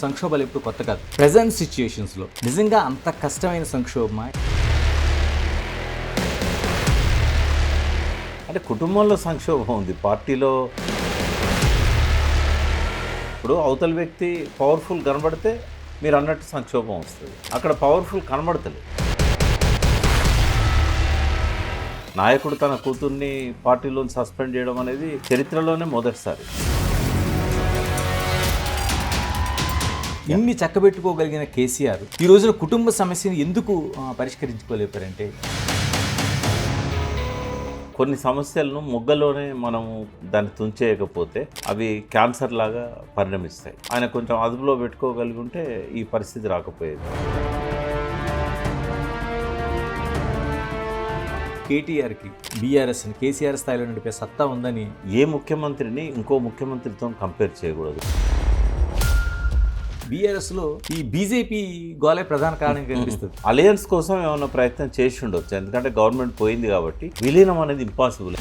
సంక్షోభాలు ఎప్పుడు కొత్త కాదు. ప్రెజెంట్ సిచ్యుయేషన్స్లో నిజంగా అంత కష్టమైన సంక్షోభమా? అంటే కుటుంబంలో సంక్షోభం ఉంది, పార్టీలో. ఇప్పుడు అవతల వ్యక్తి పవర్ఫుల్ కనబడితే మీరు అన్నట్టు సంక్షోభం వస్తుంది. అక్కడ పవర్ఫుల్ కనబడతలేదు. నాయకుడు తన కూతుర్ని పార్టీలోని సస్పెండ్ చేయడం అనేది చరిత్రలోనే మొదటిసారి. ఇన్ని చక్కబెట్టుకోగలిగిన కేసీఆర్ ఈ రోజున కుటుంబ సమస్యను ఎందుకు పరిష్కరించుకోలేపారంటే, కొన్ని సమస్యలను మొగ్గలోనే మనము దాన్ని తుంచేయకపోతే అవి క్యాన్సర్ లాగా పరిణమిస్తాయి. ఆయన కొంచెం అదుపులో పెట్టుకోగలిగి ఉంటే ఈ పరిస్థితి రాకపోయేది. కేటీఆర్కి బీఆర్ఎస్ని కేసీఆర్ స్థాయిలో నడిపే సత్తా ఉందని ఏ ముఖ్యమంత్రిని ఇంకో ముఖ్యమంత్రితో కంపేర్ చేయకూడదు. బీఆర్ఎస్లో ఈ బీజేపీ గోలే ప్రధాన కారణంగా కనిపిస్తుంది. అలయన్స్ కోసం ఏమైనా ప్రయత్నం చేసి ఉండొచ్చు, ఎందుకంటే గవర్నమెంట్ పోయింది కాబట్టి. విలీనం అనేది ఇంపాసిబుల్.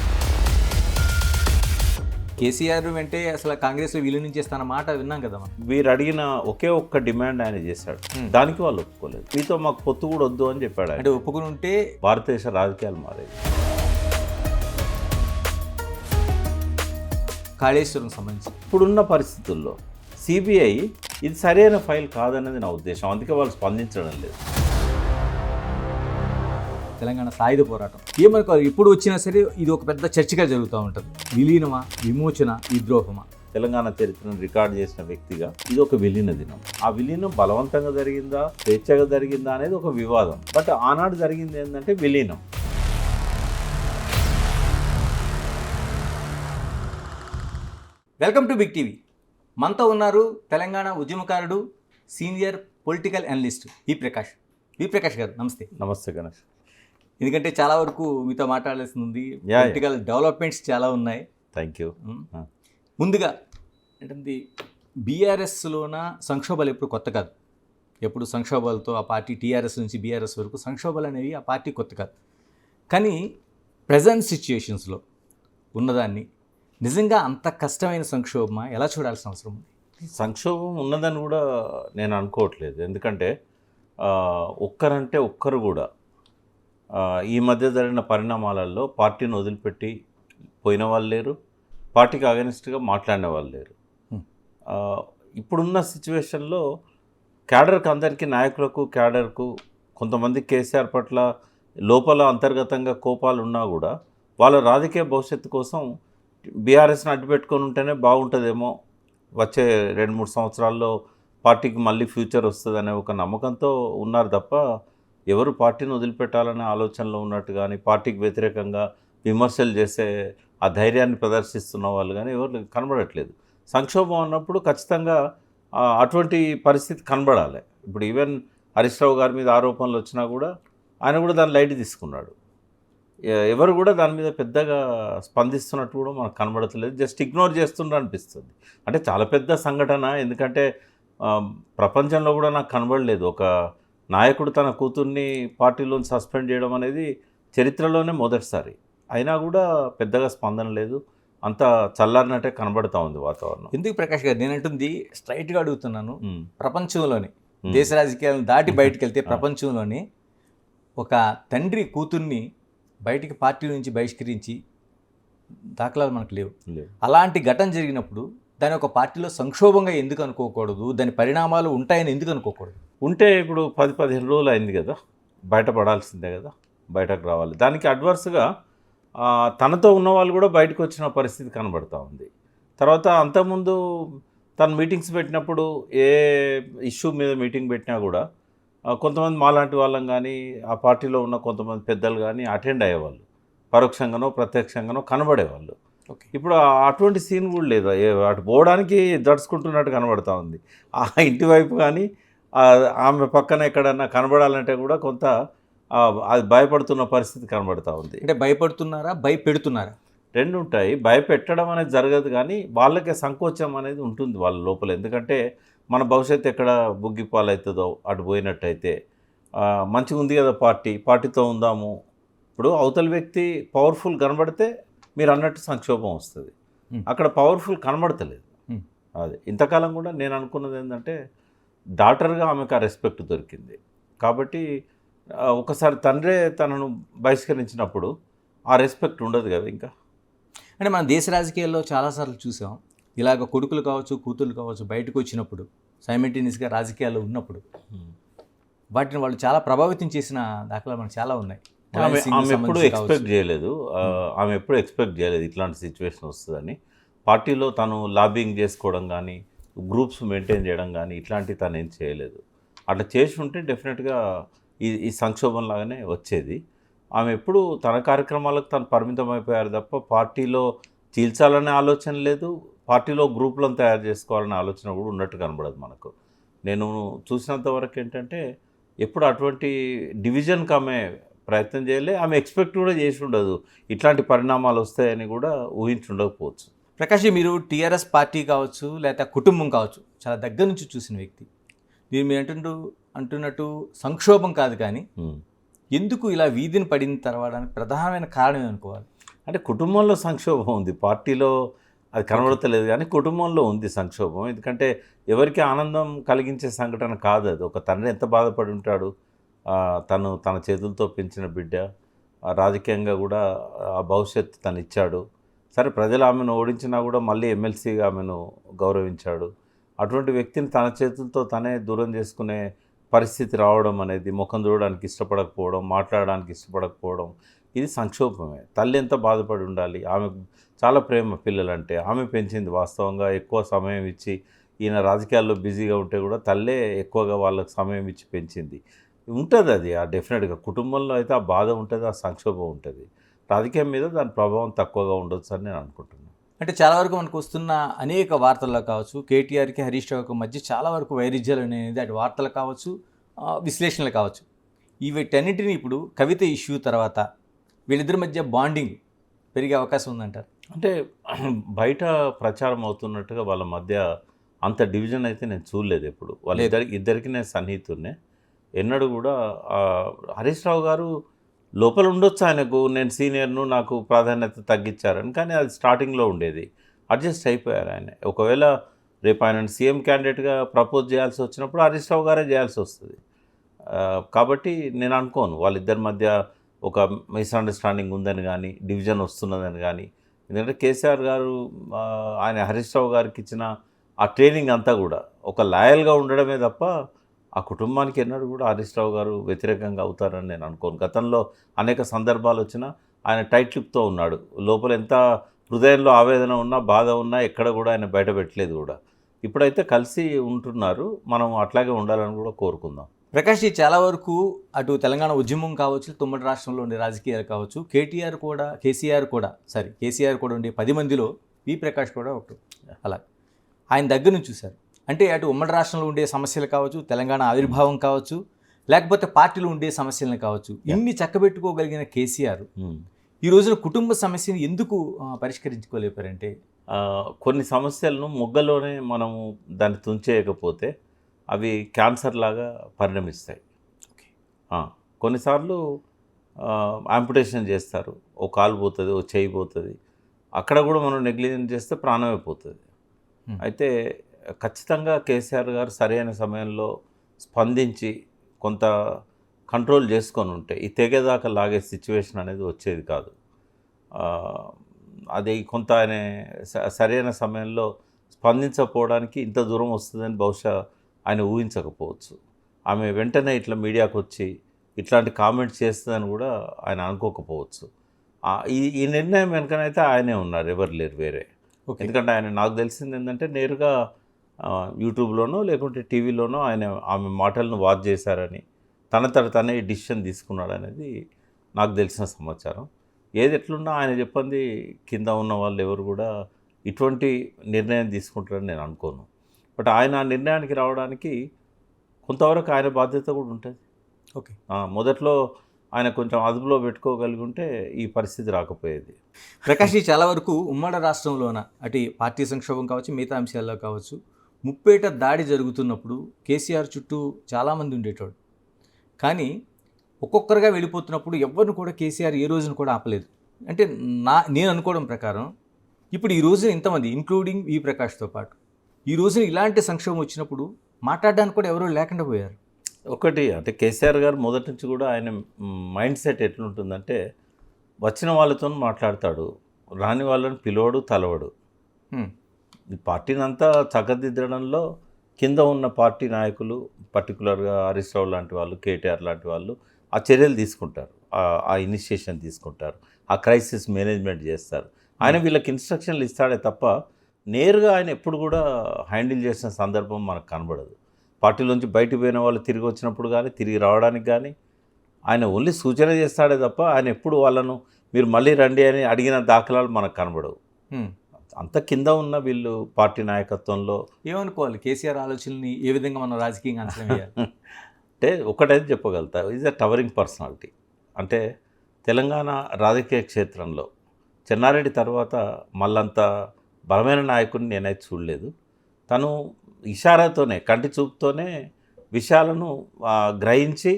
కేసీఆర్ వెంటే అసలు కాంగ్రెస్లో విలీనం చేస్తాన మాట విన్నాం కదా మనం. వీరు అడిగిన ఒకే ఒక్క డిమాండ్ ఆయన చేశాడు, దానికి వాళ్ళు ఒప్పుకోలేదు. మీతో మాకు పొత్తు కూడా వద్దు అని చెప్పాడు. అంటే ఒప్పుకుని ఉంటే భారతదేశ రాజకీయాలు మారేది. కాళేశ్వరం సంబంధించి ఇప్పుడున్న పరిస్థితుల్లో సిబిఐ ఇది సరైన ఫైల్ కాదనేది నా ఉద్దేశం. అందుకే వాళ్ళు స్పందించడం లేదు. తెలంగాణ సాయుధ పోరాటం ఏమనుకోవాలి, ఇప్పుడు వచ్చినా సరే ఇది ఒక పెద్ద చర్చగా జరుగుతూ ఉంటుంది. విలీనమా, విమోచన, విద్రోహమా? తెలంగాణ చరిత్రను రికార్డు చేసిన వ్యక్తిగా ఇది ఒక విలీన దినం. ఆ విలీనం బలవంతంగా జరిగిందా, స్వేచ్ఛగా జరిగిందా అనేది ఒక వివాదం. బట్ ఆనాడు జరిగింది ఏంటంటే విలీనం. Welcome to Big TV. మనతో ఉన్నారు తెలంగాణ ఉద్యమకారుడు, senior political analyst Prakash. Prakash గారు నమస్తే. నమస్తే గణేష్. ఎందుకంటే చాలా వరకు మీతో మాట్లాడాల్సింది, పొలిటికల్ డెవలప్మెంట్స్ చాలా ఉన్నాయి. Thank you. ముందుగా అంటే బీఆర్ఎస్లోన సంక్షోభాలు ఎప్పుడు కొత్త కాదు. ఎప్పుడు సంక్షోభాలతో ఆ పార్టీ టీఆర్ఎస్ నుంచి బీఆర్ఎస్ వరకు సంక్షోభాలు అనేవి ఆ పార్టీ కొత్త కాదు. కానీ ప్రజెంట్ సిచ్యుయేషన్స్లో ఉన్నదాన్ని నిజంగా అంత కష్టమైన సంక్షోభమా, ఎలా చూడాల్సిన అవసరం ఉంది? సంక్షోభం ఉన్నదని కూడా నేను అనుకోవట్లేదు. ఎందుకంటే ఒక్కరంటే ఒక్కరు కూడా ఈ మధ్య జరిగిన పరిణామాలలో పార్టీని వదిలిపెట్టి పోయిన వాళ్ళు లేరు, పార్టీకి అగెనిస్ట్గా మాట్లాడిన వాళ్ళు లేరు. ఇప్పుడున్న సిచ్యువేషన్లో క్యాడర్కి, అందరికీ, నాయకులకు, క్యాడర్కు, కొంతమంది కేసీఆర్ పట్ల లోపల అంతర్గతంగా కోపాలు ఉన్నా కూడా వాళ్ళ రాజకీయ భవిష్యత్తు కోసం బీఆర్ఎస్ని అడ్డుపెట్టుకొని ఉంటేనే బాగుంటుందేమో, వచ్చే 2-3 సంవత్సరాల్లో పార్టీకి మళ్ళీ ఫ్యూచర్ వస్తుంది అనే ఒక నమ్మకంతో ఉన్నారు తప్ప ఎవరు పార్టీని వదిలిపెట్టాలనే ఆలోచనలో ఉన్నట్టు కానీ, పార్టీకి వ్యతిరేకంగా విమర్శలు చేసే ఆ ధైర్యాన్ని ప్రదర్శిస్తున్న వాళ్ళు కానీ ఎవరు కనబడట్లేదు. సంక్షోభం అన్నప్పుడు ఖచ్చితంగా అటువంటి పరిస్థితి కనబడాలి. ఇప్పుడు ఈవెన్ హరీష్ రావు గారి మీద ఆరోపణలు వచ్చినా కూడా ఆయన కూడా దాన్ని లైట్ తీసుకున్నాడు. ఎవరు కూడా దాని మీద పెద్దగా స్పందిస్తున్నట్టు కూడా మనకు కనబడట్లేదు. జస్ట్ ఇగ్నోర్ చేస్తుండ్రు అనిపిస్తుంది. అంటే చాలా పెద్ద సంఘటన, ఎందుకంటే ప్రపంచంలో కూడా నాకు కనబడలేదు ఒక నాయకుడు తన కూతుర్ని పార్టీలోని సస్పెండ్ చేయడం అనేది చరిత్రలోనే మొదటిసారి. అయినా కూడా పెద్దగా స్పందన లేదు, అంతా చల్లారినట్టే కనబడతా ఉంది వాతావరణం. ఎందుకు ప్రకాష్ గారు, నేను అంటుంది స్ట్రైట్గా అడుగుతున్నాను. ప్రపంచంలోని దేశ రాజకీయాలను దాటి బయటకు వెళ్తే ప్రపంచంలోని ఒక తండ్రి కూతుర్ని బయటికి పార్టీ నుంచి బహిష్కరించి దాఖలాలు మనకు లేవు. అలాంటి ఘటన జరిగినప్పుడు దాని ఒక పార్టీలో సంక్షోభంగా ఎందుకు అనుకోకూడదు? దాని పరిణామాలు ఉంటాయని ఎందుకు అనుకోకూడదు? ఉంటే ఇప్పుడు 10-15 రోజులు అయింది కదా, బయటపడాల్సిందే కదా, బయటకు రావాలి. దానికి అడ్వర్స్గా తనతో ఉన్న వాళ్ళు కూడా బయటకు వచ్చిన పరిస్థితి కనబడుతూ ఉంది. తర్వాత అంతకుముందు తను మీటింగ్స్ పెట్టినప్పుడు ఏ ఇష్యూ మీద మీటింగ్ పెట్టినా కూడా కొంతమంది మాలాంటి వాళ్ళం కానీ, ఆ పార్టీలో ఉన్న కొంతమంది పెద్దలు కానీ అటెండ్ అయ్యేవాళ్ళు, పరోక్షంగానో ప్రత్యక్షంగానో కనబడేవాళ్ళు. ఇప్పుడు అటువంటి సీన్ కూడా లేదు. అటు పోవడానికి దడుచుకుంటున్నట్టు కనబడతా ఉంది. ఆ ఇంటి వైపు కానీ ఆమె పక్కన ఎక్కడన్నా కనబడాలంటే కూడా కొంత అది భయపడుతున్న పరిస్థితి కనబడతా ఉంది. అంటే భయపడుతున్నారా, భయపెడుతున్నారా? రెండు ఉంటాయి. భయపెట్టడం అనేది జరగదు, కానీ వాళ్ళకే సంకోచం అనేది ఉంటుంది వాళ్ళ లోపల. ఎందుకంటే మన భవిష్యత్తు ఎక్కడ బుగ్గిపాలవుతుందో అటు పోయినట్టయితే, మంచిగా ఉంది కదా పార్టీతో ఉందాము. ఇప్పుడు అవతల వ్యక్తి పవర్ఫుల్ కనబడితే మీరు అన్నట్టు సంక్షోభం వస్తుంది. అక్కడ పవర్ఫుల్ కనబడతలేదు. అది ఇంతకాలం కూడా నేను అనుకున్నది ఏంటంటే డాటర్గా ఆమెకు ఆ రెస్పెక్ట్ దొరికింది. కాబట్టి ఒకసారి తండ్రే తనను బహిష్కరించినప్పుడు ఆ రెస్పెక్ట్ ఉండదు కదా ఇంకా. అంటే మన దేశ రాజకీయాల్లో చాలాసార్లు చూసాం, ఇలాగ కొడుకులు కావచ్చు, కూతుళ్ళు కావచ్చు బయటకు వచ్చినప్పుడు సైమల్టేనియస్గా రాజకీయాల్లో ఉన్నప్పుడు వాటిని వాళ్ళు చాలా ప్రభావితం చేసిన దాఖలా మనకు చాలా ఉన్నాయి. ఆమె సింగ్ ఆమె ఎప్పుడు సంబంధించి ఎక్స్పెక్ట్ కావచ్చు. చేయలేదు. ఆమె ఎప్పుడు ఎక్స్పెక్ట్ చేయలేదు ఇట్లాంటి సిచ్యువేషన్ వస్తుందని. పార్టీలో తను లాబింగ్ చేసుకోవడం కానీ, గ్రూప్స్ మెయింటైన్ చేయడం కానీ ఇట్లాంటివి తను ఏం చేయలేదు. అట్లా చేసి ఉంటే డెఫినెట్గా ఈ సంక్షోభం లాగానే వచ్చేది. ఆమె ఎప్పుడు తన కార్యక్రమాలకు తను పరిమితం అయిపోయారు తప్ప పార్టీలో చీల్చాలనే ఆలోచన లేదు, పార్టీలో గ్రూపులను తయారు చేసుకోవాలనే ఆలోచన కూడా ఉన్నట్టు కనబడదు మనకు. నేను చూసినంత వరకు ఏంటంటే ఎప్పుడు అటువంటి డివిజన్కి ఆమె ప్రయత్నం చేయలే. ఆమె ఎక్స్పెక్ట్ కూడా చేసి ఉండదు ఇట్లాంటి పరిణామాలు వస్తాయని కూడా ఊహించి ఉండకపోవచ్చు. ప్రకాష్ జీ, మీరు టీఆర్ఎస్ పార్టీ కావచ్చు లేదా కుటుంబం కావచ్చు చాలా దగ్గర నుంచి చూసిన వ్యక్తి. మీరు అంటున్నట్టు సంక్షోభం కాదు, కానీ ఎందుకు ఇలా వీధిని పడిన తర్వాత ప్రధానమైన కారణం ఏమనుకోవాలి? అంటే కుటుంబంలో సంక్షోభం ఉంది, పార్టీలో అది కనబడతలేదు కానీ కుటుంబంలో ఉంది సంక్షోభం. ఎందుకంటే ఎవరికి ఆనందం కలిగించే సంఘటన కాదు అది. ఒక తండ్రి ఎంత బాధపడి ఉంటాడు, తను తన చేతులతో పెంచిన బిడ్డ, రాజకీయంగా కూడా ఆ భవిష్యత్తు తను ఇచ్చాడు. సరే ప్రజలు ఆమెను ఓడించినా కూడా మళ్ళీ ఎమ్మెల్సీగా ఆమెను గౌరవించాడు. అటువంటి వ్యక్తిని తన చేతులతో తనే దూరం చేసుకునే పరిస్థితి రావడం అనేది, ముఖం చూడడానికి ఇష్టపడకపోవడం, మాట్లాడడానికి ఇష్టపడకపోవడం, ఇది సంక్షోభమే. తల్లి ఎంత బాధపడి ఉండాలి. ఆమె చాలా ప్రేమ పిల్లలంటే, ఆమె పెంచింది వాస్తవంగా. ఎక్కువ సమయం ఇచ్చి, ఈయన రాజకీయాల్లో బిజీగా ఉంటే కూడా తల్లే ఎక్కువగా వాళ్ళకి సమయం ఇచ్చి పెంచింది. ఉంటుంది అది డెఫినెట్గా కుటుంబంలో అయితే ఆ బాధ ఉంటుంది, ఆ సంక్షోభం ఉంటుంది. రాజకీయం మీద దాని ప్రభావం తక్కువగా ఉండొచ్చు అని నేను అనుకుంటున్నాను. అంటే చాలా వరకు మనకు వస్తున్న అనేక వార్తల్లో కావచ్చు, కేటీఆర్కి హరీష్ రావుకి మధ్య చాలా వరకు వైరుధ్యాలు అనేది అటు వార్తలు కావచ్చు, విశ్లేషణలు కావచ్చు. వీటన్నిటిని ఇప్పుడు కవిత ఇష్యూ తర్వాత వీళ్ళిద్దరి మధ్య బాండింగ్ పెరిగే అవకాశం ఉందంటారు. అంటే బయట ప్రచారం అవుతున్నట్టుగా వాళ్ళ మధ్య అంత డివిజన్ అయితే నేను చూడలేదు ఎప్పుడు. ఇద్దరికి నేను సన్నిహితున్నే. ఎన్నడూ కూడా హరీష్ రావు గారు లోపల ఉండొచ్చు ఆయనకు, నేను సీనియర్ను నాకు ప్రాధాన్యత తగ్గించారని, కానీ అది స్టార్టింగ్లో ఉండేది. అడ్జస్ట్ అయిపోయారు ఆయన. ఒకవేళ రేపు ఆయన సీఎం క్యాండిడేట్గా ప్రపోజ్ చేయాల్సి వచ్చినప్పుడు హరీష్ రావు గారే చేయాల్సి వస్తుంది. కాబట్టి నేను అనుకోను వాళ్ళిద్దరి మధ్య ఒక మిస్అండర్స్టాండింగ్ ఉందని కానీ, డివిజన్ వస్తున్నదని కానీ. ఎందుకంటే కేసీఆర్ గారు ఆయన హరీష్ రావు గారికి ఇచ్చిన ఆ ట్రైనింగ్ అంతా కూడా ఒక లాయల్గా ఉండడమే తప్ప ఆ కుటుంబానికి ఎన్నడూ కూడా హరీష్ రావు గారు వ్యతిరేకంగా అవుతారని నేను అనుకోను. గతంలో అనేక సందర్భాలు వచ్చినా ఆయన టైట్ లిప్తో ఉన్నాడు. లోపల ఎంత హృదయంలో ఆవేదన ఉన్నా, బాధ ఉన్నా ఎక్కడ కూడా ఆయన బయట పెట్టలేదు కూడా. ఇప్పుడైతే కలిసి ఉంటున్నారు. మనం అట్లాగే ఉండాలని కూడా కోరుకుందాం. ప్రకాష్ జీ, చాలా వరకు అటు తెలంగాణ ఉద్యమం కావచ్చు, తుమ్మడి రాష్ట్రంలో ఉండే రాజకీయాలు కావచ్చు, కేసీఆర్ కూడా ఉండే 10 మందిలో వి ప్రకాష్ కూడా ఒకటి. అలా ఆయన దగ్గర నుంచి చూశారు. అంటే అటు ఉమ్మడి రాష్ట్రంలో ఉండే సమస్యలు కావచ్చు, తెలంగాణ ఆవిర్భావం కావచ్చు, లేకపోతే పార్టీలో ఉండే సమస్యలను కావచ్చు, ఇన్ని చక్కబెట్టుకోగలిగిన కేసీఆర్ ఈ రోజున కుటుంబ సమస్యను ఎందుకు పరిష్కరించుకోలేపారంటే, కొన్ని సమస్యలను మొగ్గలోనే మనము దాన్ని తుంచేయకపోతే అవి క్యాన్సర్ లాగా పరిణమిస్తాయి. కొన్నిసార్లు యాంపుటేషన్ చేస్తారు, ఓ కాలు పోతుంది, ఓ చేయి పోతుంది. అక్కడ కూడా మనం నెగ్లిజెన్స్ చేస్తే ప్రాణమే పోతుంది. అయితే ఖచ్చితంగా కేసీఆర్ గారు సరైన సమయంలో స్పందించి కొంత కంట్రోల్ చేసుకొని ఉంటే ఈ తెగేదాకా లాగే సిచ్యువేషన్ అనేది వచ్చేది కాదు. అది కొంత ఆయన సరైన సమయంలో స్పందించకపోవడానికి ఇంత దూరం వస్తుందని బహుశా ఆయన ఊహించకపోవచ్చు. ఆమె వెంటనే ఇట్లా మీడియాకు వచ్చి ఇట్లాంటి కామెంట్స్ చేస్తుందని కూడా ఆయన అనుకోకపోవచ్చు. ఈ నిర్ణయం వెనుకనైతే ఆయనే ఉన్నారు, ఎవరు లేరు వేరే. ఎందుకంటే ఆయన, నాకు తెలిసింది ఏంటంటే, నేరుగా యూట్యూబ్లోనో లేకుంటే టీవీలోనో ఆమె మాటలను వాచ్ చేశారని, తనే ఈ డిసిషన్ తీసుకున్నాడు అనేది నాకు తెలిసిన సమాచారం. ఏది ఎట్లున్నా ఆయన చెప్పింది కింద ఉన్న వాళ్ళు ఎవరు కూడా ఇటువంటి నిర్ణయం తీసుకుంటారని నేను అనుకోను. బట్ ఆయన ఆ నిర్ణయానికి రావడానికి కొంతవరకు ఆయన బాధ్యత కూడా ఉంటుంది. మొదట్లో ఆయన కొంచెం అదుపులో పెట్టుకోగలిగి ఉంటే ఈ పరిస్థితి రాకపోయేది. ప్రకాష్ జీ, చాలా వరకు ఉమ్మడి రాష్ట్రంలోన అటు పార్టీ సంక్షోభం కావచ్చు, మిగతా అంశాల్లో కావచ్చు, ముప్పేట దాడి జరుగుతున్నప్పుడు కేసీఆర్ చుట్టూ చాలామంది ఉండేటోడు. కానీ ఒక్కొక్కరుగా వెళ్ళిపోతున్నప్పుడు ఎవరిని కూడా కేసీఆర్ ఏ రోజున కూడా ఆపలేదు. అంటే నేను అనుకోవడం ప్రకారం ఇప్పుడు ఈ రోజున ఇంతమంది ఇంక్లూడింగ్ వి ప్రకాష్తో పాటు ఈ రోజున ఇలాంటి సంక్షోభం వచ్చినప్పుడు మాట్లాడడానికి కూడా ఎవరూ లేకుండా పోయారు. ఒకటి అంటే కేసీఆర్ గారు మొదటి నుంచి కూడా ఆయన మైండ్ సెట్ ఎట్లుంటుందంటే వచ్చిన వాళ్ళతో మాట్లాడతాడు, రాని వాళ్ళని పిలవడు, తలవడు. హ్మ్. ఈ పార్టీని అంతా చక్కదిద్దడంలో కింద ఉన్న పార్టీ నాయకులు, పర్టికులర్గా హరీష్ రావు లాంటి వాళ్ళు, కేటీఆర్ లాంటి వాళ్ళు ఆ చర్యలు తీసుకుంటారు, ఆ ఇనిషియేషన్ తీసుకుంటారు, ఆ క్రైసిస్ మేనేజ్మెంట్ చేస్తారు. ఆయన వీళ్ళకి ఇన్స్ట్రక్షన్లు ఇస్తాడే తప్ప నేరుగా ఆయన ఎప్పుడు కూడా హ్యాండిల్ చేసిన సందర్భం మనకు కనబడదు. పార్టీలోంచి బయటకు పోయిన వాళ్ళు తిరిగి వచ్చినప్పుడు కానీ, తిరిగి రావడానికి కానీ ఆయన ఓన్లీ సూచన చేస్తాడే తప్ప ఆయన ఎప్పుడు వాళ్ళను మీరు మళ్ళీ రండి అని అడిగిన దాఖలాలు మనకు కనబడవు. హ్మ్. అంత కింద ఉన్న వీళ్ళు పార్టీ నాయకత్వంలో ఏమనుకోవాలి కేసీఆర్ ఆలోచనని ఏ విధంగా మనం రాజకీయంగా అంచనా వేయాలి? అంటే ఒకటైతే చెప్పగలుగుతా, ఈజ్ అ టవరింగ్ పర్సనాలిటీ. అంటే తెలంగాణ రాజకీయ క్షేత్రంలో చెన్నారెడ్డి తర్వాత మళ్ళంత బలమైన నాయకుడిని నేనైతే చూడలేదు. తను ఇషారాతోనే, కంటి చూపుతోనే విషయాలను గ్రహించి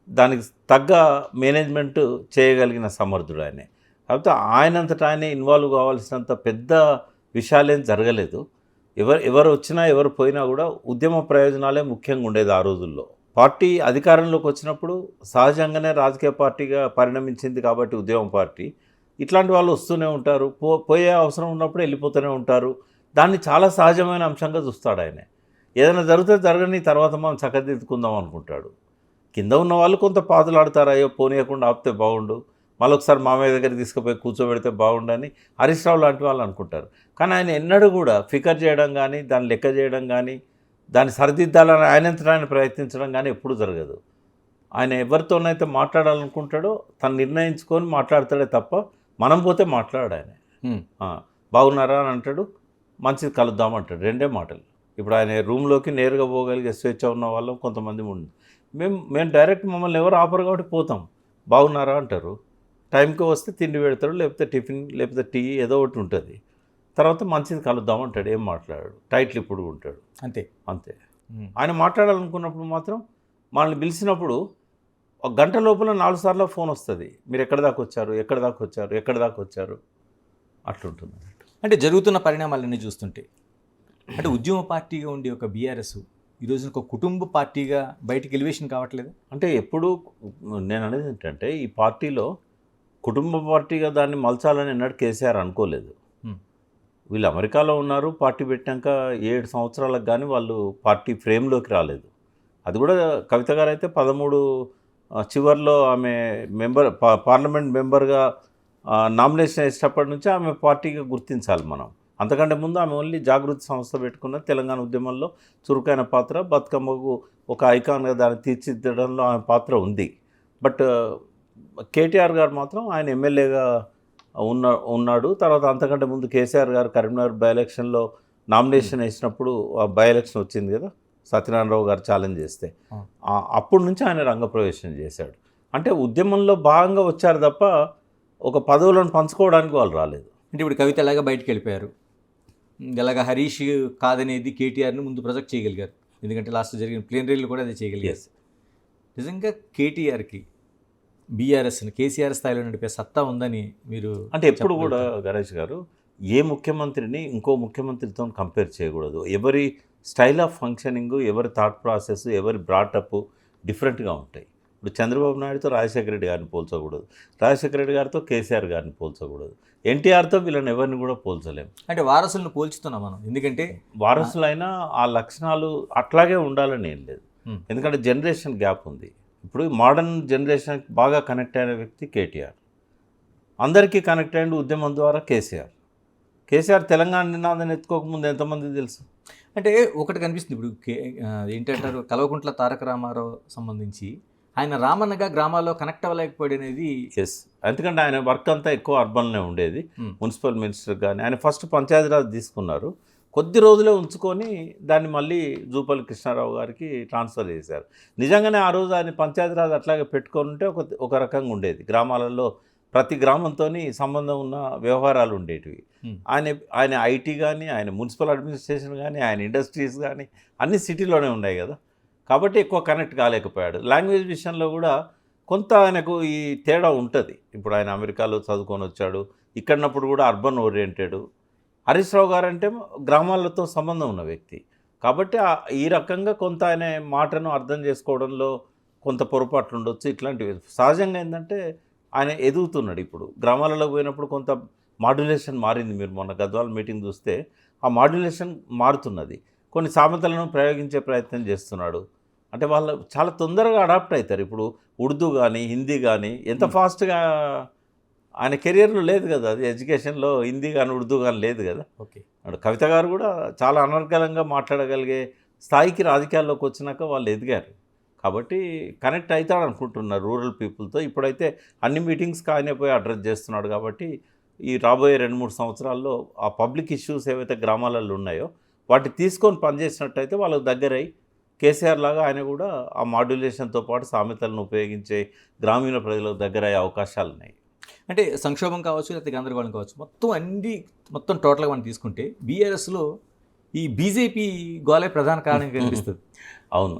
దానికి తగ్గ మేనేజ్మెంట్ చేయగలిగిన సమర్థుడు ఆయనే. కాకపోతే ఆయనంతటా ఆయనే ఇన్వాల్వ్ కావాల్సినంత పెద్ద విషయాలేం జరగలేదు. ఎవరు వచ్చినా ఎవరు పోయినా కూడా ఉద్యమ ప్రయోజనాలే ముఖ్యంగా ఉండేది ఆ రోజుల్లో. పార్టీ అధికారంలోకి వచ్చినప్పుడు సహజంగానే రాజకీయ పార్టీగా పరిణమించింది కాబట్టి ఉద్యమ పార్టీ, ఇట్లాంటి వాళ్ళు వస్తూనే ఉంటారు, పోయే అవసరం ఉన్నప్పుడు వెళ్ళిపోతూనే ఉంటారు. దాన్ని చాలా సహజమైన అంశంగా చూస్తాడు ఆయన. ఏదైనా జరిగితే జరగని, తర్వాత మనం చక్కదిద్దుకుందాం అనుకుంటాడు. కింద ఉన్న వాళ్ళు కొంత పాదులాడతారు, అయ్యో పోనీయకుండా ఆపితే బాగుండు, మళ్ళొకసారి మామయ్య దగ్గర తీసుకుపోయి కూర్చోబెడితే బాగుండని హరీష్ రావు లాంటి వాళ్ళు అనుకుంటారు. కానీ ఆయన ఎన్నడూ కూడా ఫికర్ చేయడం కానీ, దాన్ని లెక్క చేయడం కానీ, దాన్ని సరిదిద్దాలని ఆయనంతటా ఆయన ప్రయత్నించడం కానీ ఎప్పుడూ జరగదు. ఆయన ఎవరితోనైతే మాట్లాడాలనుకుంటాడో తను నిర్ణయించుకొని మాట్లాడతాడే తప్ప మనం పోతే మాట్లాడాడు ఆయన. బాగున్నారా అని అంటాడు, మంచిది కలుద్దాం అంటాడు, రెండే మాటలు. ఇప్పుడు ఆయన రూమ్లోకి నేరుగా పోగలిగే స్వేచ్ఛ ఉన్న వాళ్ళం కొంతమంది ఉంది. మేము డైరెక్ట్ మమ్మల్ని ఎవరు ఆపరు కాబట్టి పోతాం, బాగున్నారా అంటారు, టైంకి వస్తే తిండి పెడతాడు, లేకపోతే టిఫిన్ లేకపోతే టీ ఏదో ఒకటి ఉంటుంది, తర్వాత మంచిది కలుద్దాం అంటాడు, ఏం మాట్లాడాడు, టైట్లు ఇప్పుడు ఉంటాడు, అంతే. ఆయన మాట్లాడాలనుకున్నప్పుడు మాత్రం మనల్ని పిలిచినప్పుడు ఒక గంట లోపల 4 సార్లు ఫోన్ వస్తుంది, మీరు ఎక్కడి దాకా వచ్చారు అట్లుంటుంది. అంటే జరుగుతున్న పరిణామాలన్నీ చూస్తుంటే, అంటే ఉద్యమ పార్టీగా ఉండే ఒక బీఆర్ఎస్ ఈరోజు ఒక కుటుంబ పార్టీగా బయటికి ఎలివేషన్ కావట్లేదు. అంటే ఎప్పుడు నేను అనేది ఏంటంటే ఈ పార్టీలో కుటుంబ పార్టీగా దాన్ని మలచాలని ఎన్నడూ కేసీఆర్ అనుకోలేదు. వీళ్ళు అమెరికాలో ఉన్నారు, పార్టీ పెట్టాక 7 సంవత్సరాలకు కానీ వాళ్ళు పార్టీ ఫ్రేమ్లోకి రాలేదు. అది కూడా కవిత గారు అయితే 13 చివరిలో ఆమె పార్లమెంట్ మెంబర్గా నామినేషన్ వేసేటప్పటి నుంచి ఆమె పార్టీగా గుర్తించాలి మనం. అంతకంటే ముందు ఆమె ఓన్లీ జాగృతి సంస్థ పెట్టుకున్న తెలంగాణ ఉద్యమంలో చురుకైన పాత్ర, బతుకమ్మకు ఒక ఐకాన్గా దాన్ని తీర్చిదిద్దడంలో ఆమె పాత్ర ఉంది. బట్ కేటీఆర్ గారు మాత్రం ఆయన ఎమ్మెల్యేగా ఉన్నాడు. తర్వాత అంతకంటే ముందు కేసీఆర్ గారు కరీంనగర్ బై ఎలక్షన్లో నామినేషన్ వేసినప్పుడు ఆ బై ఎలక్షన్ వచ్చింది కదా, సత్యనారాయణరావు గారు ఛాలెంజ్ చేస్తే, అప్పటి నుంచి ఆయన రంగప్రవేశం చేశాడు. అంటే ఉద్యమంలో భాగంగా వచ్చారు తప్ప ఒక పదవులను పంచుకోవడానికి వాళ్ళు రాలేదు. అంటే ఇప్పుడు కవిత ఎలాగా బయటకు వెళ్ళిపోయారు, ఎలాగ హరీష్ కాదనేది కేటీఆర్ని ముందు ప్రొజెక్ట్ చేయగలిగారు, ఎందుకంటే లాస్ట్ జరిగిన ప్లేన్ రైళ్ళు కూడా అదే చేయగలిగారు. నిజంగా కేటీఆర్కి బీఆర్ఎస్ని కేసీఆర్ స్థాయిలో నడిపే సత్తా ఉందని మీరు అంటే ఎప్పుడు కూడా గణేష్ గారు ఏ ముఖ్యమంత్రిని ఇంకో ముఖ్యమంత్రితో కంపేర్ చేయకూడదు. ఎవరి స్టైల్ ఆఫ్ ఫంక్షనింగ్, ఎవరి థాట్ ప్రాసెస్, ఎవరి బ్రాటప్ డిఫరెంట్గా ఉంటాయి. ఇప్పుడు చంద్రబాబు నాయుడుతో రాజశేఖర రెడ్డి గారిని పోల్చకూడదు, రాజశేఖర రెడ్డి గారితో కేసీఆర్ గారిని పోల్చకూడదు, ఎన్టీఆర్తో వీళ్ళని ఎవరిని కూడా పోల్చలేము. అంటే వారసులను పోల్చుతున్నాం మనం, ఎందుకంటే వారసులైనా ఆ లక్షణాలు అట్లాగే ఉండాలని ఏం లేదు. ఎందుకంటే జనరేషన్ గ్యాప్ ఉంది. ఇప్పుడు మోడర్న్ జనరేషన్కి బాగా కనెక్ట్ అయిన వ్యక్తి కేటీఆర్, అందరికీ కనెక్ట్ అయిన ఉద్యమం ద్వారా కేసీఆర్ తెలంగాణ నినాదాన్ని ఎత్తుకోకముందు ఎంతమంది తెలుసు? అంటే ఒకటి కనిపిస్తుంది ఇప్పుడు ఏంటంటారు, కల్వకుంట్ల తారక రామారావు సంబంధించి ఆయన రామన్నగా గ్రామాల్లో కనెక్ట్ అవ్వలేకపోయాడు అనేది. ఎస్, ఎందుకంటే ఆయన వర్క్ అంతా ఎక్కువ అర్బన్లోనే ఉండేది. మున్సిపల్ మినిస్టర్ కానీ ఆయన ఫస్ట్ పంచాయతీరాజ్ తీసుకున్నారు, కొద్ది రోజులే ఉంచుకొని దాన్ని మళ్ళీ జూపల్లి కృష్ణారావు గారికి ట్రాన్స్ఫర్ చేశారు. నిజంగానే ఆ రోజు ఆయన పంచాయతీరాజ్ అట్లాగే పెట్టుకొని ఉంటే ఒక రకంగా ఉండేది, గ్రామాలలో ప్రతి గ్రామంతో సంబంధం ఉన్న వ్యవహారాలు ఉండేటివి. ఆయన ఐటీ కానీ, ఆయన మున్సిపల్ అడ్మినిస్ట్రేషన్ కానీ, ఆయన ఇండస్ట్రీస్ కానీ అన్ని సిటీలోనే ఉన్నాయి కదా, కాబట్టి ఎక్కువ కనెక్ట్ కాలేకపోయాడు. లాంగ్వేజ్ విషయంలో కూడా కొంత ఆయనకు ఈ తేడా ఉంటుంది. ఇప్పుడు ఆయన అమెరికాలో చదువుకొని వచ్చాడు, ఇక్కడన్నప్పుడు కూడా అర్బన్ ఓరియంటెడ్. హరీష్ రావు గారు అంటే గ్రామాలతో సంబంధం ఉన్న వ్యక్తి. కాబట్టి ఈ రకంగా కొంత ఆయన మాటను అర్థం చేసుకోవడంలో కొంత పొరపాట్లు ఉండొచ్చు. ఇట్లాంటివి సహజంగా ఏంటంటే ఆయన ఎదుగుతున్నాడు. ఇప్పుడు గ్రామాలలో పోయినప్పుడు కొంత మాడ్యులేషన్ మారింది. మీరు మొన్న గద్వాల మీటింగ్ చూస్తే ఆ మాడ్యులేషన్ మారుతున్నది. కొన్ని సామెతలను ప్రయోగించే ప్రయత్నం చేస్తున్నాడు. అంటే వాళ్ళు చాలా తొందరగా అడాప్ట్ అవుతారు. ఇప్పుడు ఉర్దూ కానీ హిందీ కానీ ఎంత ఫాస్ట్గా ఆయన కెరియర్లో లేదు కదా, అది ఎడ్యుకేషన్లో హిందీ కానీ ఉర్దూ కానీ లేదు కదా. ఓకే. కవిత గారు కూడా చాలా అనర్గళంగా మాట్లాడగలిగే స్థాయికి రాజకీయాల్లోకి వచ్చినాక వాళ్ళు ఎదిగారు. కాబట్టి కనెక్ట్ అవుతాడు అనుకుంటున్నారు రూరల్ పీపుల్తో. ఇప్పుడైతే అన్ని మీటింగ్స్కి ఆయనే పోయి అడ్రస్ చేస్తున్నాడు. కాబట్టి ఈ రాబోయే 2-3 సంవత్సరాల్లో ఆ పబ్లిక్ ఇష్యూస్ ఏవైతే గ్రామాలలో ఉన్నాయో వాటిని తీసుకొని పనిచేసినట్టయితే వాళ్ళకు దగ్గరై కేసీఆర్ లాగా ఆయన కూడా ఆ మాడ్యులేషన్తో పాటు సామెతలను ఉపయోగించే గ్రామీణ ప్రజలకు దగ్గర అయ్యే అవకాశాలు ఉన్నాయి. అంటే సంక్షోభం కావచ్చు, లేకపోతే గందరగోళం కావచ్చు, మొత్తం టోటల్గా మనం తీసుకుంటే బీఆర్ఎస్లో ఈ బీజేపీ గోలే ప్రధాన కారణంగా కనిపిస్తుంది. అవును,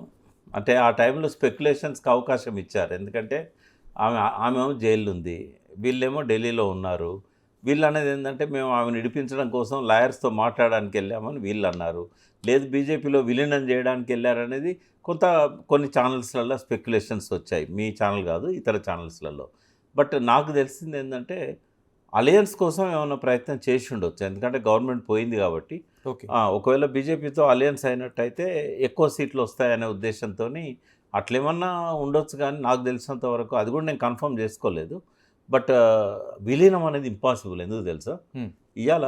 అంటే ఆ టైంలో స్పెక్యులేషన్స్కి అవకాశం ఇచ్చారు. ఎందుకంటే ఆమె జైలు ఉంది, వీళ్ళేమో ఢిల్లీలో ఉన్నారు. వీళ్ళు అనేది ఏంటంటే మేము ఆమెను విడిపించడం కోసం లాయర్స్తో మాట్లాడడానికి వెళ్ళామని వీళ్ళు అన్నారు. లేదు బీజేపీలో విలీనం చేయడానికి వెళ్ళారనేది కొన్ని ఛానల్స్లలో స్పెక్యులేషన్స్ వచ్చాయి. మీ ఛానల్ కాదు, ఇతర ఛానల్స్లలో. బట్ నాకు తెలిసింది ఏంటంటే అలయన్స్ కోసం ఏమైనా ప్రయత్నం చేసి ఉండొచ్చు. ఎందుకంటే గవర్నమెంట్ పోయింది కాబట్టి. ఓకే. ఒకవేళ బీజేపీతో అలయన్స్ అయినట్టయితే ఎక్కువ సీట్లు వస్తాయనే ఉద్దేశంతో అట్లేమన్నా ఉండొచ్చు. కానీ నాకు తెలిసినంత వరకు అది కూడా నేను కన్ఫర్మ్ చేసుకోలేదు. బట్ విలీనం అనేది ఇంపాసిబుల్. ఎందుకు తెలుసా? ఇవాళ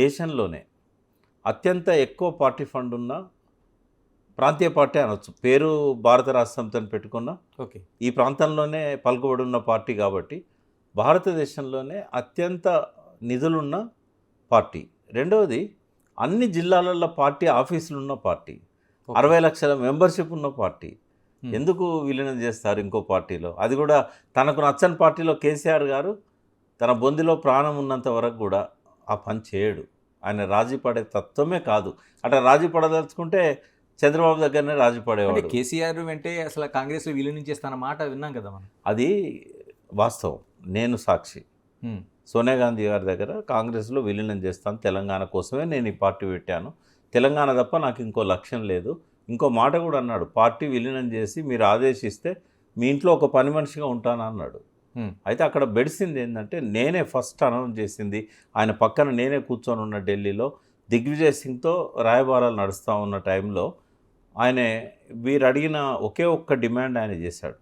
దేశంలోనే అత్యంత ఎక్కువ పార్టీ ఫండ్ ఉన్న ప్రాంతీయ పార్టీ అనొచ్చు. పేరు భారత రాష్ట్రంతో పెట్టుకున్న ఓకే, ఈ ప్రాంతంలోనే పలుకుబడి ఉన్న పార్టీ కాబట్టి భారతదేశంలోనే అత్యంత నిధులున్న పార్టీ. రెండవది అన్ని జిల్లాలలో పార్టీ ఆఫీసులు ఉన్న పార్టీ, 60 లక్షల మెంబర్షిప్ ఉన్న పార్టీ. ఎందుకు విలీనం చేస్తారు ఇంకో పార్టీలో? అది కూడా తనకు నచ్చని పార్టీలో కేసీఆర్ గారు తన బొందిలో ప్రాణం ఉన్నంత వరకు కూడా ఆ పని చేయడు. ఆయన రాజీ పడే తత్వమే కాదు. అట్లా రాజీ పడదలుచుకుంటే చంద్రబాబు దగ్గరనే రాజీ పడేవాడు. కేసీఆర్ వెంటే అసలు కాంగ్రెస్లో విలీనం చేస్తాన మాట విన్నాం కదా మనం. అది వాస్తవం, నేను సాక్షి. సోనియా గాంధీ గారి దగ్గర కాంగ్రెస్లో విలీనం చేస్తాను, తెలంగాణ కోసమే నేను ఈ పార్టీ పెట్టాను, తెలంగాణ తప్ప నాకు ఇంకో లక్ష్యం లేదు. ఇంకో మాట కూడా అన్నాడు, పార్టీ విలీనం చేసి మీరు ఆదేశిస్తే మీ ఇంట్లో ఒక పని మనిషిగా ఉంటాను అన్నాడు. అయితే అక్కడ బెడిసింది ఏంటంటే నేనే ఫస్ట్ అనౌన్స్ చేసింది. ఆయన పక్కన నేనే కూర్చొని ఉన్న ఢిల్లీలో దిగ్విజయ్ సింగ్తో రాయబారాలు నడుస్తూ ఉన్న టైంలో ఆయన వీరు అడిగిన ఒకే ఒక్క డిమాండ్ ఆయన చేశాడు.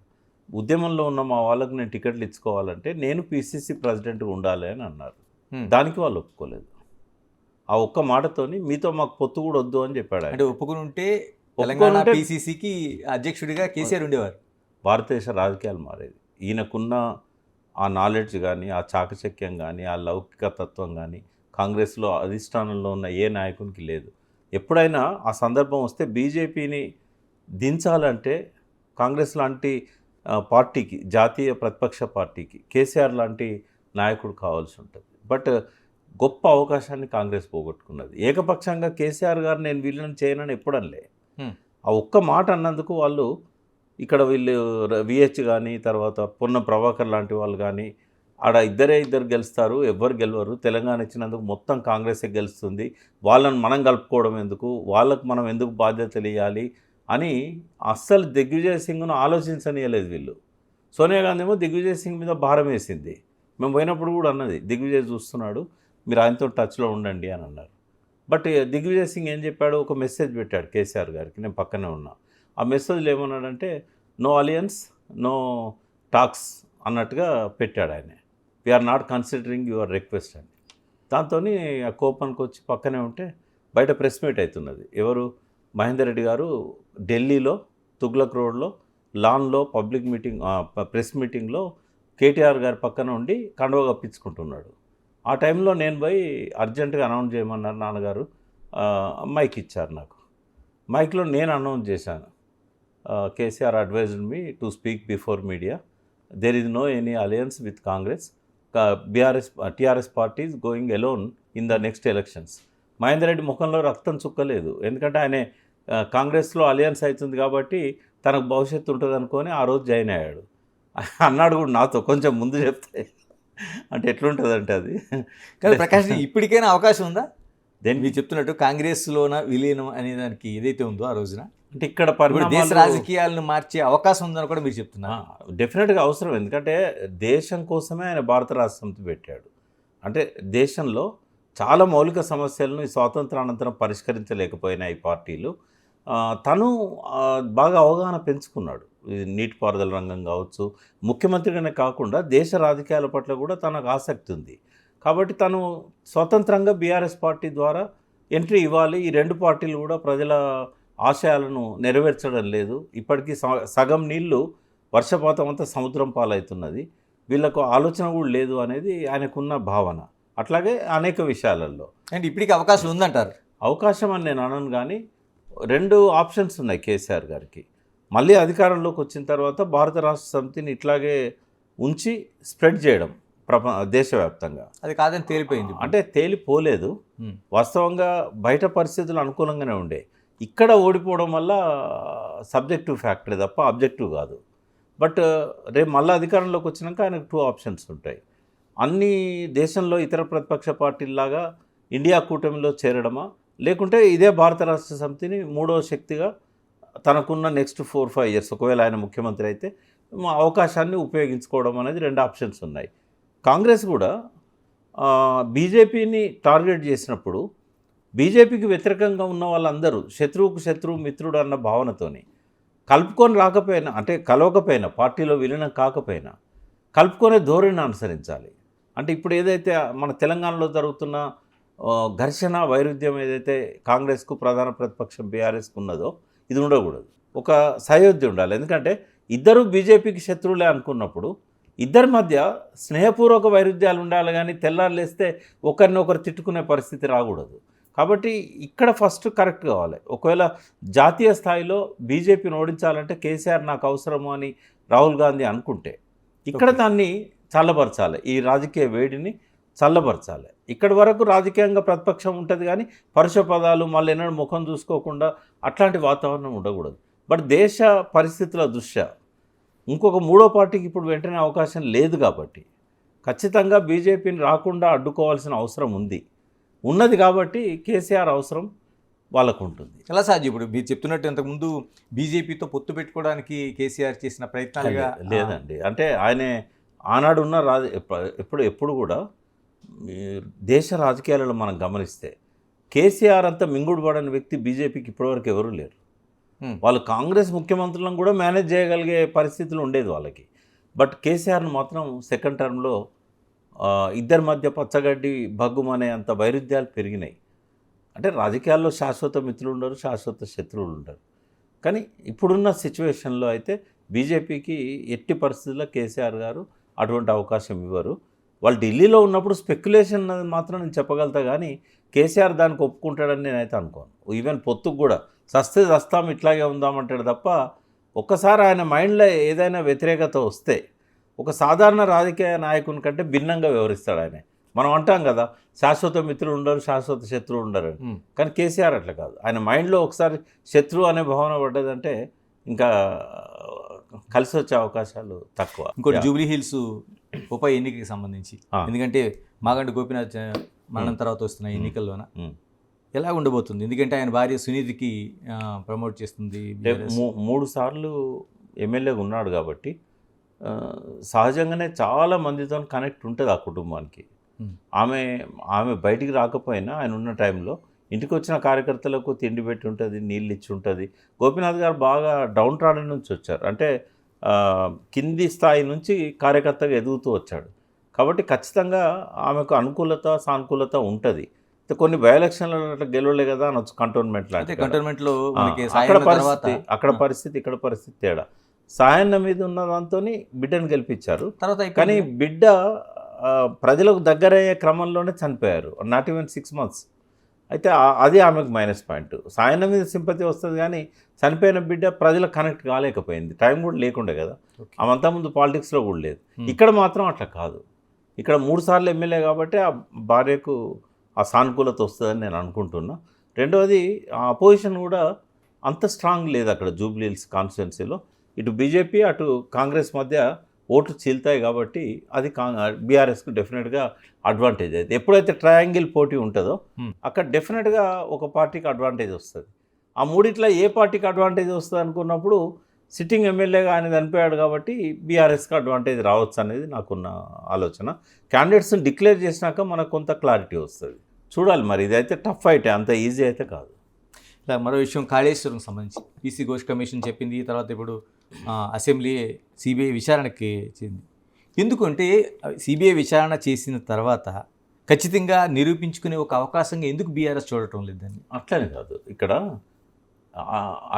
ఉద్యమంలో ఉన్న మా వాళ్ళకు నేను టికెట్లు ఇచ్చుకోవాలంటే నేను పిసిసి ప్రెసిడెంట్గా ఉండాలి అని అన్నారు. దానికి వాళ్ళు ఒప్పుకోలేదు. ఆ ఒక్క మాటతోని మీతో మాకు పొత్తు కూడా వద్దు అని చెప్పాడు. అంటే ఒప్పుకుని ఉంటే తెలంగాణ పిసిసికి అధ్యక్షుడిగా కేసీఆర్ ఉండేవారు. భారతదేశ రాజకీయాలు మారేది. ఈయనకున్న ఆ నాలెడ్జ్ కానీ, ఆ చాకచక్యం కానీ, ఆ లౌకిక తత్వం కానీ కాంగ్రెస్లో అధిష్టానంలో ఉన్న ఏ నాయకునికి లేదు. ఎప్పుడైనా ఆ సందర్భం వస్తే బీజేపీని దించాలంటే కాంగ్రెస్ లాంటి పార్టీకి, జాతీయ ప్రతిపక్ష పార్టీకి కేసీఆర్ లాంటి నాయకుడు కావాల్సి ఉంటుంది. బట్ గొప్ప అవకాశాన్ని కాంగ్రెస్ పోగొట్టుకున్నది. ఏకపక్షంగా కేసీఆర్ గారు నేను వీళ్ళని చేయనని ఎప్పుడనలే. ఆ ఒక్క మాట అన్నందుకు వాళ్ళు ఇక్కడ వీళ్ళు విహెచ్ కానీ, తర్వాత పొన్న ప్రభాకర్ లాంటి వాళ్ళు కానీ ఆడ ఇద్దరు గెలుస్తారు, ఎవ్వరు గెలవరు, తెలంగాణ ఇచ్చినందుకు మొత్తం కాంగ్రెసే గెలుస్తుంది, వాళ్ళని మనం కలుపుకోవడం ఎందుకు, వాళ్ళకు మనం ఎందుకు బాధ్యతలు ఇవ్వాలి అని అస్సలు దిగ్విజయ్ సింగ్ను ఆలోచించనీయలేదు వీళ్ళు. సోనియా గాంధీ ఏమో దిగ్విజయ్ సింగ్ మీద భారం వేసింది. మేము పోయినప్పుడు కూడా అన్నది, దిగ్విజయ్ చూస్తున్నాడు, మీరు ఆయనతో టచ్లో ఉండండి అని అన్నారు. బట్ దిగ్విజయ్ సింగ్ ఏం చెప్పాడు, ఒక మెసేజ్ పెట్టాడు కేసీఆర్ గారికి, నేను పక్కనే ఉన్నా. ఆ మెసేజ్లో ఏమన్నాడంటే నో అలియన్స్, నో టాక్స్ అన్నట్టుగా పెట్టాడు ఆయన. We're not considering your request అని. దాంతో ఆ కోపానికి వచ్చి పక్కనే ఉంటే బయట ప్రెస్ మీట్ అవుతున్నది. ఎవరు? మహేందర్ రెడ్డి గారు ఢిల్లీలో తుగ్లక్ రోడ్లో లాన్లో పబ్లిక్ మీటింగ్, ప్రెస్ మీటింగ్లో కేటీఆర్ గారి పక్కన ఉండి కండువ కప్పించుకుంటున్నాడు. ఆ టైంలో నేను పోయి అర్జెంటుగా అనౌన్స్ చేయమన్నారు నాన్నగారు. మైక్ ఇచ్చారు నాకు. మైక్లో నేను అనౌన్స్ చేశాను, KCR advised me to speak before media, there is no any alliance with Congress, TRS party is going alone in the next elections. Mahender Reddy ముఖంలో రక్తం చుక్కలేదు. ఎందుకంటే ఆయన కాంగ్రెస్లో అలయన్స్ అవుతుంది కాబట్టి తనకు భవిష్యత్తు ఉంటుంది అనుకొని ఆ రోజు జాయిన్ అయ్యాడు. అన్నాడు కూడా నాతో, కొంచెం ముందు చెప్తే అంటే ఎట్లుంటుందంటే అది. కానీ ప్రకాష్ ఇప్పటికైనా అవకాశం ఉందా? మీరు చెప్తున్నట్టు కాంగ్రెస్లోన విలీనం అనే దానికి ఏదైతే ఉందో ఆ రోజున అంటే ఇక్కడ ఇప్పుడు దేశ రాజకీయాలను మార్చే అవకాశం ఉందని కూడా మీరు చెప్తున్నారు. డెఫినెట్గా అవసరం, ఎందుకంటే దేశం కోసమే ఆయన భారత రాష్ట్ర సమితి పెట్టాడు. అంటే దేశంలో చాలా మౌలిక సమస్యలను ఈ స్వాతంత్రానంతరం పరిష్కరించలేకపోయినా ఈ పార్టీలు తను బాగా అవగాహన పెంచుకున్నాడు. నీటిపారుదల రంగం కావచ్చు, ముఖ్యమంత్రిగానే కాకుండా దేశ రాజకీయాల పట్ల కూడా తనకు ఆసక్తి ఉంది. కాబట్టి తను స్వతంత్రంగా బీఆర్ఎస్ పార్టీ ద్వారా ఎంట్రీ ఇవ్వాలి. ఈ రెండు పార్టీలు కూడా ప్రజల ఆశయాలను నెరవేర్చడం లేదు. ఇప్పటికీ సగం నీళ్లు వర్షపాతం అంతా సముద్రం పాలవుతున్నది, వీళ్ళకు ఆలోచన కూడా లేదు అనేది ఆయనకున్న భావన. అట్లాగే అనేక విషయాలలో అంటే ఇప్పటికీ అవకాశం ఉందంటారు. అవకాశం అని నేను అనను, కానీ రెండు ఆప్షన్స్ ఉన్నాయి కేసీఆర్ గారికి. మళ్ళీ అధికారంలోకి వచ్చిన తర్వాత భారత రాష్ట్ర సమితిని ఇట్లాగే ఉంచి స్ప్రెడ్ చేయడం దేశవ్యాప్తంగా, అది కాదని తేలిపోయింది. అంటే తేలిపోలేదు. వాస్తవంగా బయట పరిస్థితులు అనుకూలంగానే ఉండే, ఇక్కడ ఓడిపోవడం వల్ల సబ్జెక్టివ్ ఫ్యాక్టరీ తప్ప అబ్జెక్టివ్ కాదు. బట్ రేపు మళ్ళీ అధికారంలోకి వచ్చినాక ఆయనకు 2 ఆప్షన్స్ ఉంటాయి. అన్ని దేశంలో ఇతర ప్రతిపక్ష పార్టీల్లాగా ఇండియా కూటమిలో చేరడమా, లేకుంటే ఇదే భారత రాష్ట్ర సమితిని మూడవ శక్తిగా తనకున్న నెక్స్ట్ 4-5 ఇయర్స్ ఒకవేళ ఆయన ముఖ్యమంత్రి అయితే అవకాశాన్ని ఉపయోగించుకోవడం అనేది 2 ఆప్షన్స్ ఉన్నాయి. కాంగ్రెస్ కూడా బీజేపీని టార్గెట్ చేసినప్పుడు బీజేపీకి వ్యతిరేకంగా ఉన్న వాళ్ళందరూ శత్రువుకు శత్రువు మిత్రుడు అన్న భావనతోని కలుపుకొని రాకపోయినా, అంటే కలవకపోయినా, పార్టీలో విలీనం కాకపోయినా కలుపుకొనే ధోరణిని అనుసరించాలి. అంటే ఇప్పుడు ఏదైతే మన తెలంగాణలో జరుగుతున్న ఘర్షణ వైరుధ్యం ఏదైతే కాంగ్రెస్కు ప్రధాన ప్రతిపక్షం బీఆర్ఎస్కు ఉన్నదో ఇది ఉండకూడదు. ఒక సయోధ్య ఉండాలి. ఎందుకంటే ఇద్దరు బీజేపీకి శత్రువులే అనుకున్నప్పుడు ఇద్దరి మధ్య స్నేహపూర్వక వైరుధ్యాలు ఉండాలి, కానీ తెల్లారులేస్తే ఒకరినొకరు తిట్టుకునే పరిస్థితి రాకూడదు. కాబట్టి ఇక్కడ ఫస్ట్ కరెక్ట్ కావాలి. ఒకవేళ జాతీయ స్థాయిలో బీజేపీని ఓడించాలంటే కేసీఆర్ నాకు అవసరము అని రాహుల్ గాంధీ అనుకుంటే ఇక్కడ దాన్ని చల్లబరచాలి, ఈ రాజకీయ వేడిని చల్లబరచాలి. ఇక్కడి వరకు రాజకీయంగా ప్రతిపక్షం ఉంటుంది, కానీ పరుష పదాలు మళ్ళీ ఎన్నడూ ముఖం చూసుకోకుండా అట్లాంటి వాతావరణం ఉండకూడదు. బట్ దేశ పరిస్థితుల దృష్ట్యా ఇంకొక మూడో పార్టీకి ఇప్పుడు వెంటనే అవకాశం లేదు, కాబట్టి ఖచ్చితంగా బీజేపీని రాకుండా అడ్డుకోవాల్సిన అవసరం ఉన్నది కాబట్టి కేసీఆర్ అవసరం వాళ్ళకు ఉంటుంది. ఎలా సాధ్యం? ఇప్పుడు మీరు చెప్తున్నట్టు ఇంతకుముందు బీజేపీతో పొత్తు పెట్టుకోవడానికి కేసీఆర్ చేసిన ప్రయత్నాలుగా లేదండి. అంటే ఆయనే ఆనాడు ఉన్న ఎప్పుడు కూడా దేశ రాజకీయాలలో మనం గమనిస్తే కేసీఆర్ అంతా మింగుడు పడని వ్యక్తి బీజేపీకి ఇప్పటివరకు ఎవరూ లేరు. వాళ్ళు కాంగ్రెస్ ముఖ్యమంత్రులను కూడా మేనేజ్ చేయగలిగే పరిస్థితులు ఉండేది వాళ్ళకి. బట్ కేసీఆర్ను మాత్రం సెకండ్ టర్మ్లో ఇద్దరి మధ్య పచ్చగడ్డి భగ్గుమనే అంత వైరుధ్యాలు పెరిగినాయి. అంటే రాజకీయాల్లో శాశ్వత మిత్రులు ఉండరు, శాశ్వత శత్రువులు ఉండరు. కానీ ఇప్పుడున్న సిచ్యువేషన్లో అయితే బీజేపీకి ఎట్టి పరిస్థితుల్లో కేసీఆర్ గారు అటువంటి అవకాశం ఇవ్వరు. వాళ్ళు ఢిల్లీలో ఉన్నప్పుడు స్పెక్యులేషన్ మాత్రం నేను చెప్పగలుగుతా, కానీ కేసీఆర్ దానికి ఒప్పుకుంటాడని నేనైతే అనుకోను. ఈవెన్ పొత్తుకు కూడా సస్తే సస్తాం ఇట్లాగే ఉందామంటాడు తప్ప, ఒక్కసారి ఆయన మైండ్లో ఏదైనా వ్యతిరేకత వస్తే ఒక సాధారణ రాజకీయ నాయకుని కంటే భిన్నంగా వ్యవహరిస్తాడు ఆయన. మనం అంటాం కదా, శాశ్వత మిత్రులు ఉండరు, శాశ్వత శత్రువు ఉండరు అని. కానీ కేసీఆర్ అట్లా కాదు. ఆయన మైండ్లో ఒకసారి శత్రువు అనే భావన పడ్డదంటే ఇంకా కలిసి వచ్చే అవకాశాలు తక్కువ. ఇంకోటి జూబ్లీ హిల్స్ ఉప ఎన్నికకి సంబంధించి, ఎందుకంటే మాగంటి గోపీనాథ్ మరణం తర్వాత వస్తున్న ఎన్నికల్లోన ఎలా ఉండబోతుంది? ఎందుకంటే ఆయన భార్య సునీతికి ప్రమోట్ చేస్తుంది. 3 సార్లు ఎమ్మెల్యేగా ఉన్నాడు కాబట్టి సహజంగానే చాలా మందితో కనెక్ట్ ఉంటుంది ఆ కుటుంబానికి. ఆమె బయటికి రాకపోయినా ఆయన ఉన్న టైంలో ఇంటికి వచ్చిన కార్యకర్తలకు తిండి పెట్టి ఉంటుంది, నీళ్ళు ఇచ్చి ఉంటుంది. గోపీనాథ్ గారు బాగా డౌన్ ట్రాడన్ నుంచి వచ్చారు, అంటే కింది స్థాయి నుంచి కార్యకర్తగా ఎదుగుతూ వచ్చాడు. కాబట్టి ఖచ్చితంగా ఆమెకు అనుకూలత సానుకూలత ఉంటుంది. కొన్ని బై ఎలక్షన్లలో అట్లా గెలవలే కదా అనొచ్చు, కంటోన్మెంట్లో. అక్కడ పరిస్థితి ఇక్కడ పరిస్థితి తేడా. సాయన్న మీద ఉన్న దాంతో బిడ్డను గెలిపించారు. కానీ బిడ్డ ప్రజలకు దగ్గరయ్యే క్రమంలోనే చనిపోయారు, నాట్ ఈవెన్ 6 months. అయితే అది ఆమెకు మైనస్ పాయింట్. సాయన్న మీద సింపతి వస్తుంది, కానీ చనిపోయిన బిడ్డ ప్రజలకు కనెక్ట్ కాలేకపోయింది. టైం కూడా లేకుండే కదా, ఆమంతా ముందు పాలిటిక్స్లో కూడా లేదు. ఇక్కడ మాత్రం అట్లా కాదు. ఇక్కడ 3 సార్లు ఎమ్మెల్యే కాబట్టి ఆ భార్యకు ఆ సానుకూలత వస్తుందని నేను అనుకుంటున్నా. రెండవది అపోజిషన్ కూడా అంత స్ట్రాంగ్ లేదు అక్కడ జూబ్లీ హిల్స్ కాన్స్టిట్యున్సీలో. ఇటు బీజేపీ అటు కాంగ్రెస్ మధ్య ఓట్లు చీల్తాయి కాబట్టి అది బీఆర్ఎస్కు డెఫినెట్గా అడ్వాంటేజ్ అయితే ఎప్పుడైతే ట్రయాంగిల్ పోటీ ఉంటుందో అక్కడ డెఫినెట్గా ఒక పార్టీకి అడ్వాంటేజ్ వస్తుంది. ఆ మూడిట్లో ఏ పార్టీకి అడ్వాంటేజ్ వస్తుంది అనుకున్నప్పుడు సిట్టింగ్ ఎమ్మెల్యేగా ఆయన చనిపోయాడు కాబట్టి బీఆర్ఎస్కి అడ్వాంటేజ్ రావచ్చు అనేది నాకున్న ఆలోచన. క్యాండిడేట్స్ని డిక్లేర్ చేసినాక మనకు కొంత క్లారిటీ వస్తుంది. చూడాలి మరి, ఇదైతే టఫ్ ఫైట్, అంత ఈజీ అయితే కాదు. ఇలా మరో విషయం కాళేశ్వరం సంబంధించి పీసీ ఘోష్ కమిషన్ చెప్పింది, తర్వాత ఇప్పుడు అసెంబ్లీ సిబిఐ విచారణకి చెంది. ఎందుకంటే సిబిఐ విచారణ చేసిన తర్వాత ఖచ్చితంగా నిరూపించుకునే ఒక అవకాశంగా ఎందుకు బీఆర్ఎస్ చూడటం లేదని? అట్లనే కాదు, ఇక్కడ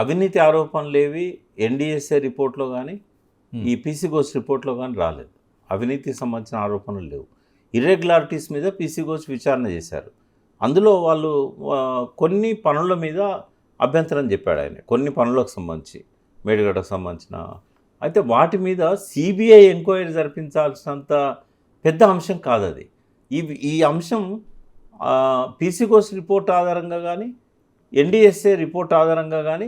అవినీతి ఆరోపణలు ఏవి ఎన్డీఎస్ఏ రిపోర్ట్లో కానీ ఈ పీసీ ఘోష్ రిపోర్ట్లో కానీ రాలేదు. అవినీతికి సంబంధించిన ఆరోపణలు లేవు. ఇర్రెగ్యులారిటీస్ మీద పీసీ ఘోష్ విచారణ చేశారు. అందులో వాళ్ళు కొన్ని పనుల మీద అభ్యంతరం చెప్పాడు ఆయన, కొన్ని పనులకు సంబంధించి, మేడిగడ్డకు సంబంధించిన. అయితే వాటి మీద సిబిఐ ఎంక్వైరీ జరిపించాల్సినంత పెద్ద అంశం కాదు అది. ఈ అంశం పీసీ ఘోష్ రిపోర్ట్ ఆధారంగా కానీ ఎన్డీఎస్ఏ రిపోర్ట్ ఆధారంగా కానీ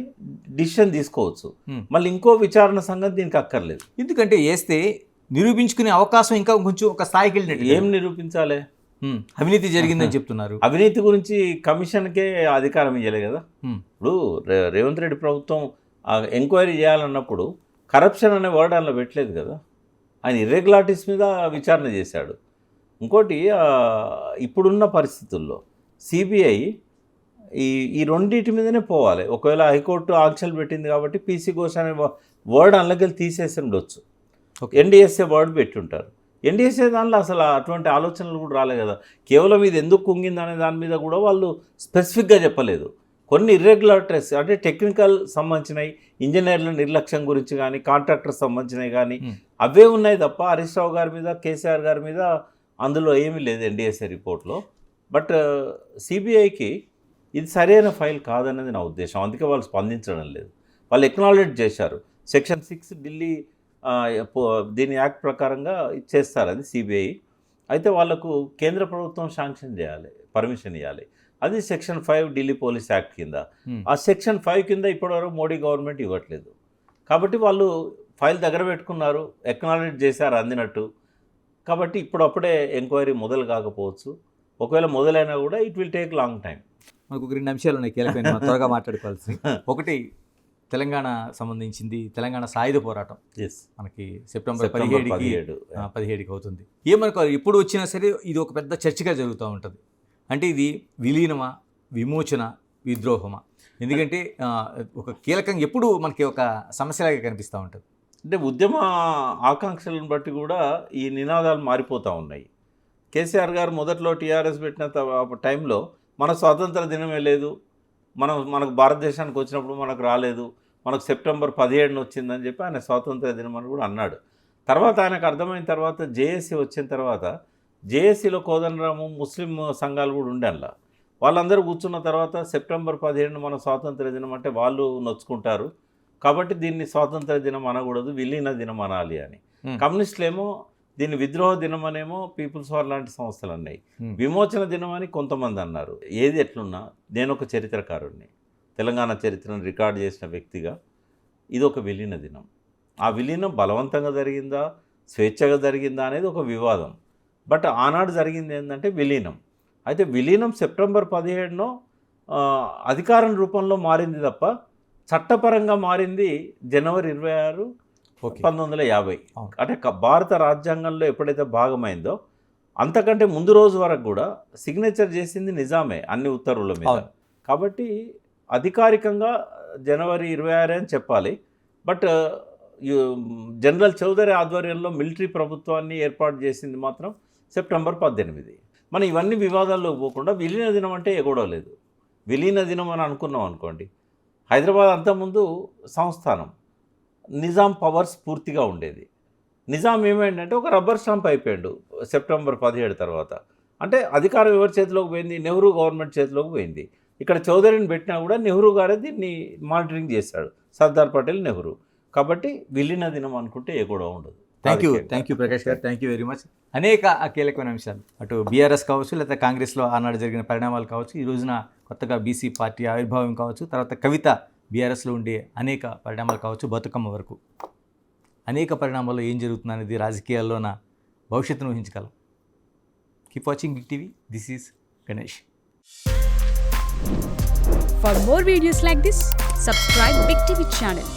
డిసిషన్ తీసుకోవచ్చు. మళ్ళీ ఇంకో విచారణ సంగతి దీనికి అక్కర్లేదు. ఎందుకంటే వేస్తే నిరూపించుకునే అవకాశం ఇంకా కొంచెం ఒక స్థాయికి వెళ్ళినట్టు. ఏం నిరూపించాలి? అవినీతి జరిగిందని చెప్తున్నారు. అవినీతి గురించి కమిషన్కే అధికారం ఇవ్వలే కదా. ఇప్పుడు రేవంత్ రెడ్డి ప్రభుత్వం ఎంక్వైరీ చేయాలన్నప్పుడు కరప్షన్ అనే వర్డ్ అందులో పెట్టలేదు కదా. ఆయన ఇర్రెగ్యులారిటీస్ మీద విచారణ చేశాడు. ఇంకోటి, ఇప్పుడున్న పరిస్థితుల్లో సిబిఐ ఈ రెండింటి మీదనే పోవాలి. ఒకవేళ హైకోర్టు ఆంక్షలు పెట్టింది కాబట్టి పీసీ ఘోష్ అనే వర్డ్ అందులోకి తీసేసి ఉండొచ్చు. NDSA word పెట్టుంటారు. ఎన్డీఎస్ఏ దానిలో అసలు అటువంటి ఆలోచనలు కూడా రాలే కదా. కేవలం ఇది ఎందుకు కుంగింది అనే దాని మీద కూడా వాళ్ళు స్పెసిఫిక్గా చెప్పలేదు. కొన్ని ఇర్రెగ్యులారిటీస్ అంటే టెక్నికల్ సంబంధించినవి, ఇంజనీర్ల నిర్లక్ష్యం గురించి కానీ, కాంట్రాక్టర్ సంబంధించినవి కానీ అవే ఉన్నాయి తప్ప హరీష్ రావు గారి మీద, కేసీఆర్ గారి మీద అందులో ఏమీ లేదు ఎన్డీఎస్ఏ రిపోర్ట్లో. బట్ సిబిఐకి ఇది సరైన ఫైల్ కాదనేది నా ఉద్దేశం. అందుకే వాళ్ళు స్పందించడం లేదు. వాళ్ళు ఎక్నాలెడ్జ్ చేశారు. సెక్షన్ 6 ఢిల్లీ దీని యాక్ట్ ప్రకారంగా చేస్తారు అది సిబిఐ. అయితే వాళ్ళకు కేంద్ర ప్రభుత్వం శాంక్షన్ చేయాలి, పర్మిషన్ ఇవ్వాలి. అది సెక్షన్ 5 ఢిల్లీ పోలీస్ యాక్ట్ కింద. ఆ సెక్షన్ 5 కింద ఇప్పటివరకు మోడీ గవర్నమెంట్ ఇవ్వట్లేదు. కాబట్టి వాళ్ళు ఫైల్ దగ్గర పెట్టుకున్నారు, ఎక్నాలెడ్జ్ చేశారు అందినట్టు. కాబట్టి ఇప్పుడప్పుడే ఎంక్వైరీ మొదలు కాకపోవచ్చు. ఒకవేళ మొదలైనా కూడా it will take long time. మనకు 2 అంశాలు ఉన్నాయి కీలకమైన, త్వరగా మాట్లాడుకోవాల్సి. ఒకటి తెలంగాణ సంబంధించింది, తెలంగాణ సాయుధ పోరాటం. మనకి సెప్టెంబర్ 17కి అవుతుంది. ఏమనుకోవాలి, ఎప్పుడు వచ్చినా సరే ఇది ఒక పెద్ద చర్చగా జరుగుతూ ఉంటుంది. అంటే ఇది విలీనమా, విమోచన, విద్రోహమా? ఎందుకంటే ఒక కీలకంగా ఎప్పుడు మనకి ఒక సమస్యలాగా కనిపిస్తూ ఉంటుంది. అంటే ఉద్యమ ఆకాంక్షలను బట్టి కూడా ఈ నినాదాలు మారిపోతూ ఉన్నాయి. కేసీఆర్ గారు మొదట్లో టీఆర్ఎస్ పెట్టిన టైంలో మన స్వాతంత్ర దినమే లేదు, మనకు భారతదేశానికి వచ్చినప్పుడు మనకు రాలేదు, మనకు సెప్టెంబర్ 17న వచ్చిందని చెప్పి ఆయన స్వాతంత్ర దినం అని కూడా అన్నాడు. తర్వాత ఆయనకు అర్థమైన తర్వాత జేఏసీ వచ్చిన తర్వాత జేఏసీలో కోదండరాము, ముస్లిం సంఘాలు కూడా ఉండే అలా. వాళ్ళందరూ కూర్చున్న తర్వాత సెప్టెంబర్ 17న మన స్వాతంత్ర దినం అంటే వాళ్ళు నొచ్చుకుంటారు, కాబట్టి దీన్ని స్వాతంత్ర దినం అనకూడదు, విలీన దినం అనాలి అని. కమ్యూనిస్టులేమో దీన్ని విద్రోహ దినం అనేమో పీపుల్స్ వార్ లాంటి సంస్థలు అన్నాయి, విమోచన దినం అని కొంతమంది అన్నారు. ఏది ఎట్లున్నా నేను ఒక చరిత్రకారుడిని, తెలంగాణ చరిత్రను రికార్డు చేసిన వ్యక్తిగా ఇది ఒక విలీన దినం. ఆ విలీనం బలవంతంగా జరిగిందా, స్వేచ్ఛగా జరిగిందా అనేది ఒక వివాదం. బట్ ఆనాడు జరిగింది ఏంటంటే విలీనం. అయితే విలీనం సెప్టెంబర్ 17నో అధికారం రూపంలో మారింది తప్ప చట్టపరంగా మారింది జనవరి 26, 1950. అంటే భారత రాజ్యాంగంలో ఎప్పుడైతే భాగమైందో అంతకంటే ముందు రోజు వరకు కూడా సిగ్నేచర్ చేసింది నిజామే అన్ని ఉత్తర్వుల మీద. కాబట్టి అధికారికంగా జనవరి 26 అని చెప్పాలి. బట్ జనరల్ చౌదరి ఆధ్వర్యంలో మిలిటరీ ప్రభుత్వాన్ని ఏర్పాటు చేసింది మాత్రం సెప్టెంబర్ 18. మనం ఇవన్నీ వివాదాల్లో పోకుండా విలీన దినం అంటే ఎగొడవలేదు. విలీన దినం అని అనుకున్నాం అనుకోండి, హైదరాబాద్ అంతకుముందు సంస్థానం, నిజాం పవర్స్ పూర్తిగా ఉండేది. నిజాం ఏమైందంటే ఒక రబ్బర్ స్టాంప్ అయిపోయాడు సెప్టెంబర్ 17 తర్వాత. అంటే అధికారం ఎవరి చేతిలోకి పోయింది? నెహ్రూ గవర్నమెంట్ చేతిలోకి పోయింది. ఇక్కడ చౌదరిని పెట్టినా కూడా నెహ్రూ గారే దీన్ని మానిటరింగ్ చేశాడు, సర్దార్ పటేల్, నెహ్రూ. కాబట్టి విలీన దినం అనుకుంటే ఏ కూడా ఉండదు. థ్యాంక్ యూ ప్రకాష్ గారు, థ్యాంక్ యూ వెరీ మచ్. అనేక కీలకమైన అంశాలు, అటు బీఆర్ఎస్ కావచ్చు, లేకపోతే కాంగ్రెస్లో ఆనాడు జరిగిన పరిణామాలు కావచ్చు, ఈ రోజున కొత్తగా బీసీ పార్టీ ఆవిర్భావం కావచ్చు, తర్వాత కవిత బీఆర్ఎస్లో ఉండే అనేక పరిణామాలు కావచ్చు, బతుకమ్మ వరకు అనేక పరిణామాల్లో ఏం జరుగుతుంది అనేది రాజకీయాల్లో నా భవిష్యత్తును ఊహించగలం. Keep watching big TV. This is Ganesh. For more videos like this, subscribe Big TV channel.